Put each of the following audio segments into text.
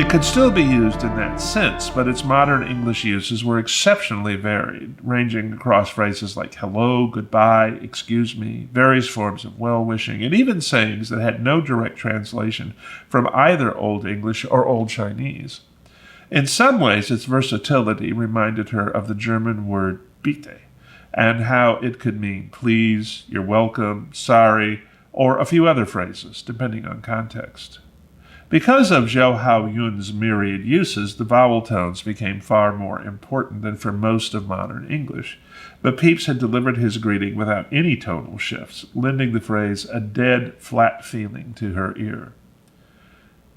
It could still be used in that sense, but its modern English uses were exceptionally varied, ranging across phrases like hello, goodbye, excuse me, various forms of well-wishing, and even sayings that had no direct translation from either Old English or Old Chinese. In some ways, its versatility reminded her of the German word bitte, and how it could mean please, you're welcome, sorry, or a few other phrases, depending on context. Because of Zhou Haoyun's myriad uses, the vowel tones became far more important than for most of modern English, but Pepys had delivered his greeting without any tonal shifts, lending the phrase a dead, flat feeling to her ear.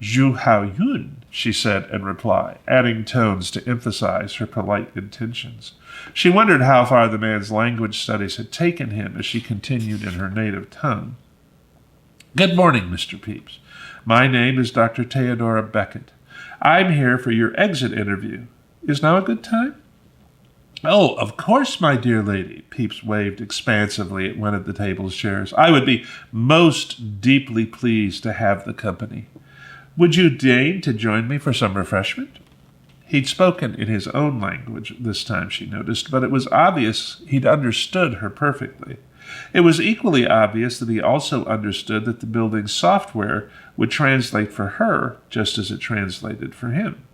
Zhou Haoyun, she said in reply, adding tones to emphasize her polite intentions. She wondered how far the man's language studies had taken him as she continued in her native tongue. Good morning, Mr. Pepys. My name is Dr. Theodora Beckett. I'm here for your exit interview. Is now a good time? Oh, of course, my dear lady, Pepys waved expansively at one of the table's chairs. I would be most deeply pleased to have the company. Would you deign to join me for some refreshment? He'd spoken in his own language this time, she noticed, but it was obvious he'd understood her perfectly. It was equally obvious that he also understood that the building's software would translate for her just as it translated for him.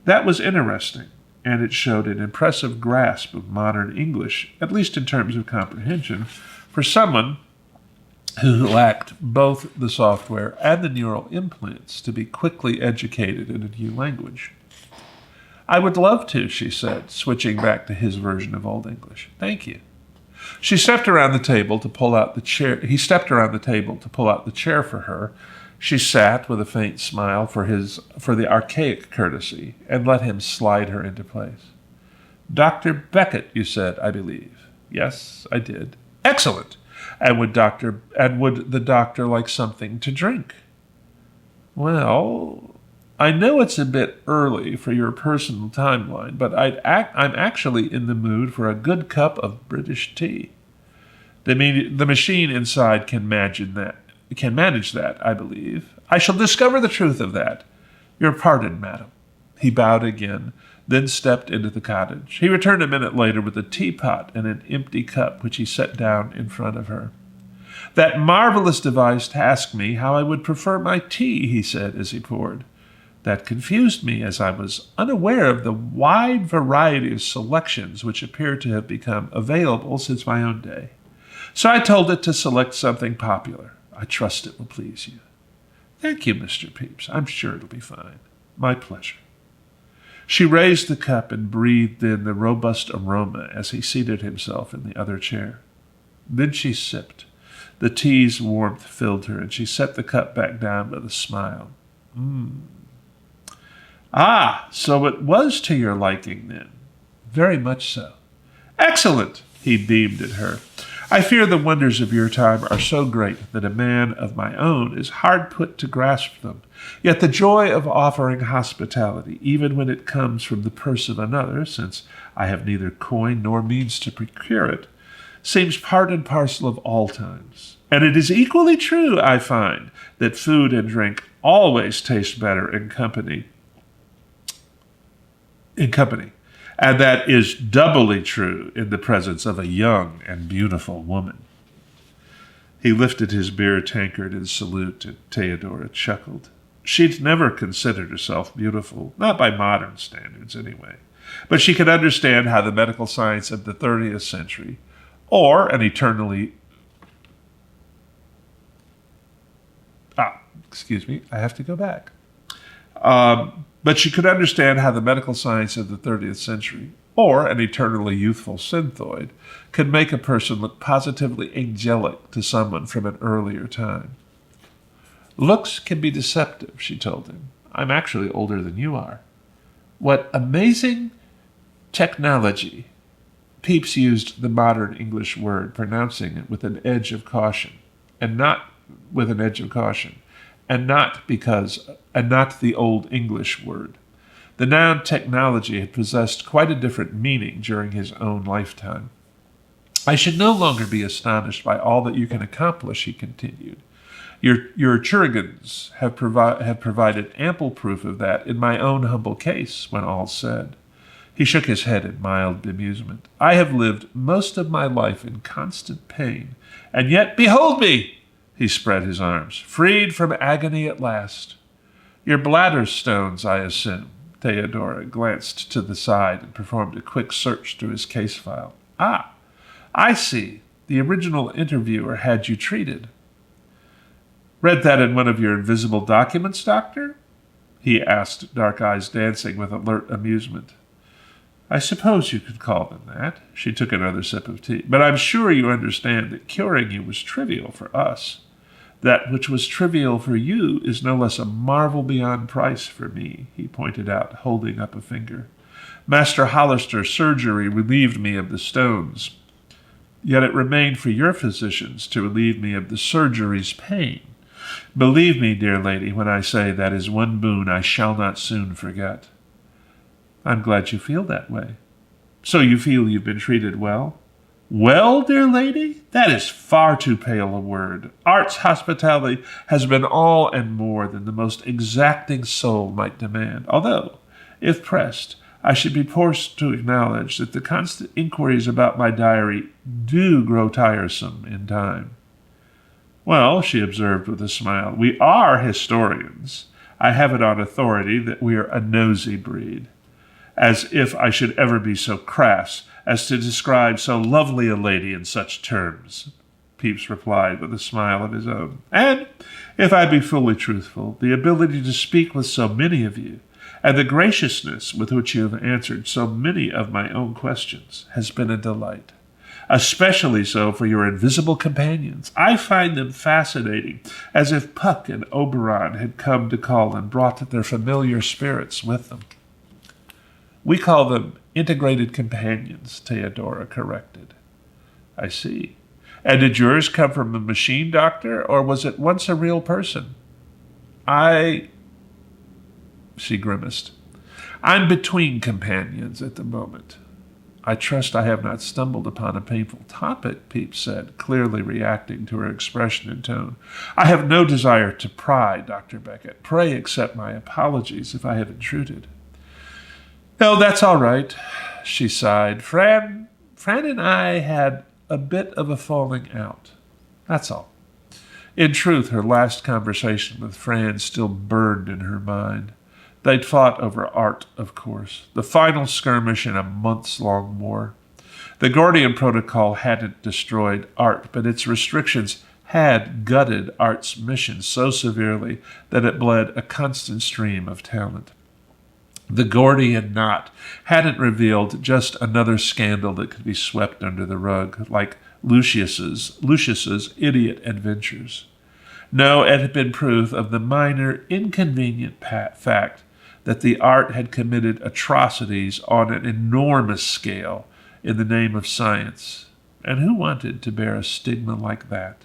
That was interesting, and it showed an impressive grasp of modern English, at least in terms of comprehension, for someone who lacked both the software and the neural implants to be quickly educated in a new language. I would love to, she said, switching back to his version of Old English. Thank you. She stepped around the table to pull out the chair. He stepped around the table to pull out the chair for her. She sat with a faint smile for the archaic courtesy and let him slide her into place. Dr. Beckett, you said, I believe. Yes, I did. Excellent. And would the doctor like something to drink? Well, I know it's a bit early for your personal timeline, but I'm actually in the mood for a good cup of British tea. The machine inside can manage that, I believe. I shall discover the truth of that. Your pardon, madam. He bowed again, then stepped into the cottage. He returned a minute later with a teapot and an empty cup, which he set down in front of her. That marvelous device asked me how I would prefer my tea, he said as he poured. That confused me, as I was unaware of the wide variety of selections which appear to have become available since my own day. So I told it to select something popular. I trust it will please you. Thank you, Mr. Pepys. I'm sure it'll be fine. My pleasure. She raised the cup and breathed in the robust aroma as he seated himself in the other chair. Then she sipped. The tea's warmth filled her, and she set the cup back down with a smile. Ah, so it was to your liking, then. Very much so. Excellent, he beamed at her. I fear the wonders of your time are so great that a man of my own is hard put to grasp them. Yet the joy of offering hospitality, even when it comes from the purse of another, since I have neither coin nor means to procure it, seems part and parcel of all times. And it is equally true, I find, that food and drink always taste better in company. And that is doubly true in the presence of a young and beautiful woman. He lifted his beer tankard in salute, and Theodora chuckled. She'd never considered herself beautiful, not by modern standards anyway, but she could understand how the medical science of the 30th century, or an eternally... I have to go back. But she could understand how the medical science of the 30th century, or an eternally youthful synthoid, could make a person look positively angelic to someone from an earlier time. Looks can be deceptive, she told him. I'm actually older than you are. What amazing technology. Pepys used the modern English word, pronouncing it with an edge of caution, and not the Old English word. The noun technology had possessed quite a different meaning during his own lifetime. I should no longer be astonished by all that you can accomplish, he continued. Your Churigans have provided ample proof of that in my own humble case, when all's said." He shook his head in mild bemusement. "I have lived most of my life in constant pain, and yet, behold me!" He spread his arms, "freed from agony at last. Your bladder stones, I assume." Theodora glanced to the side and performed a quick search through his case file. "Ah, I see. The original interviewer had you treated." "Read that in one of your invisible documents, Doctor?" he asked, dark eyes dancing with alert amusement. "I suppose you could call them that." She took another sip of tea. "But I'm sure you understand that curing you was trivial for us. That which was trivial for you is no less a marvel beyond price for me," he pointed out, holding up a finger. "Master Hollister's surgery relieved me of the stones, yet it remained for your physicians to relieve me of the surgery's pain. Believe me, dear lady, when I say that is one boon I shall not soon forget." "I'm glad you feel that way. So you feel you've been treated well?" "Well, dear lady, that is far too pale a word. Art's hospitality has been all and more than the most exacting soul might demand, although, if pressed, I should be forced to acknowledge that the constant inquiries about my diary do grow tiresome in time." "Well," she observed with a smile, "we are historians. I have it on authority that we are a nosy breed. As if I should ever be so crass as to describe so lovely a lady in such terms," Pepys replied with a smile of his own. "And, if I be fully truthful, the ability to speak with so many of you, and the graciousness with which you have answered so many of my own questions, has been a delight. Especially so for your invisible companions. I find them fascinating, as if Puck and Oberon had come to call and brought their familiar spirits with them." "We call them integrated companions," Theodora corrected. "I see. And did yours come from a machine, Doctor, or was it once a real person?" She grimaced. "I'm between companions at the moment." "I trust I have not stumbled upon a painful topic," Pepys said, clearly reacting to her expression and tone. "I have no desire to pry, Dr. Beckett. Pray accept my apologies if I have intruded." "No, that's all right," she sighed. Fran and I had a bit of a falling out. That's all." In truth, her last conversation with Fran still burned in her mind. They'd fought over art, of course, the final skirmish in a months-long war. The Gordian Protocol hadn't destroyed art, but its restrictions had gutted art's mission so severely that it bled a constant stream of talent. The Gordian knot hadn't revealed just another scandal that could be swept under the rug, like Lucius's idiot adventures. No, it had been proof of the minor, inconvenient fact that the art had committed atrocities on an enormous scale in the name of science. And who wanted to bear a stigma like that?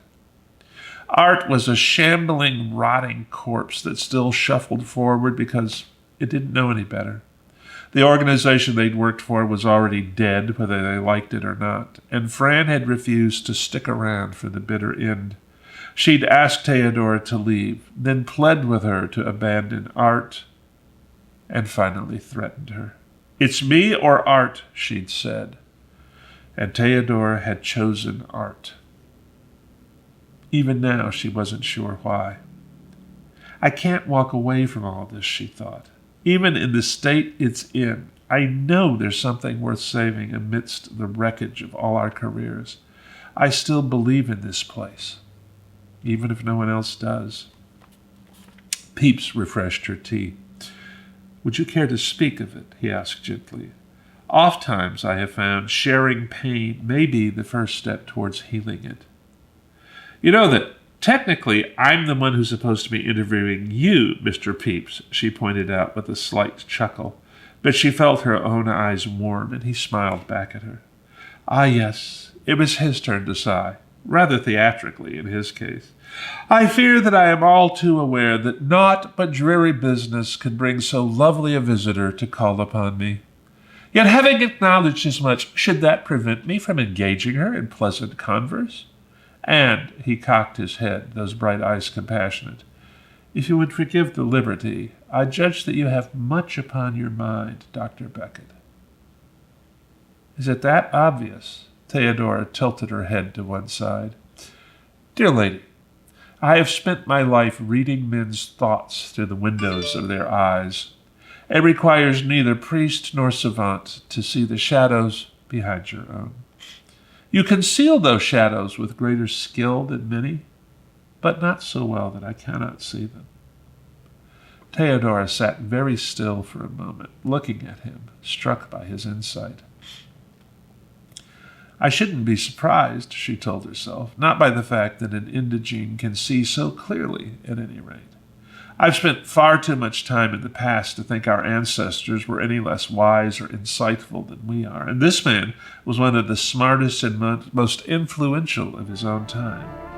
Art was a shambling, rotting corpse that still shuffled forward because it didn't know any better. The organization they'd worked for was already dead, whether they liked it or not, and Fran had refused to stick around for the bitter end. She'd asked Theodora to leave, then pled with her to abandon art, and finally threatened her. "It's me or art," she'd said. And Theodora had chosen art. Even now, she wasn't sure why. "I can't walk away from all this," she thought. "Even in the state it's in, I know there's something worth saving amidst the wreckage of all our careers. I still believe in this place, even if no one else does." Pepys refreshed her tea. "Would you care to speak of it?" he asked gently. "Ofttimes I have found sharing pain may be the first step towards healing it. You know that technically I'm the one who's supposed to be interviewing you, Mr. Pepys," she pointed out with a slight chuckle, but she felt her own eyes warm, and he smiled back at her. "Ah, yes, it was his turn to sigh, rather theatrically in his case. "I fear that I am all too aware that naught but dreary business can bring so lovely a visitor to call upon me. Yet having acknowledged as much, should that prevent me from engaging her in pleasant converse? And he cocked his head, those bright eyes compassionate. If you would forgive the liberty, I judge that you have much upon your mind, Dr. Beckett. Is it that obvious? Theodora tilted her head to one side. Dear lady, I have spent my life reading men's thoughts through the windows of their eyes. It requires neither priest nor savant to see the shadows behind your own. You conceal those shadows with greater skill than many, but not so well that I cannot see them. Theodora sat very still for a moment, looking at him, struck by his insight. I shouldn't be surprised, she told herself, not by the fact that an indigene can see so clearly, at any rate. I've spent far too much time in the past to think our ancestors were any less wise or insightful than we are, and this man was one of the smartest and most influential of his own time.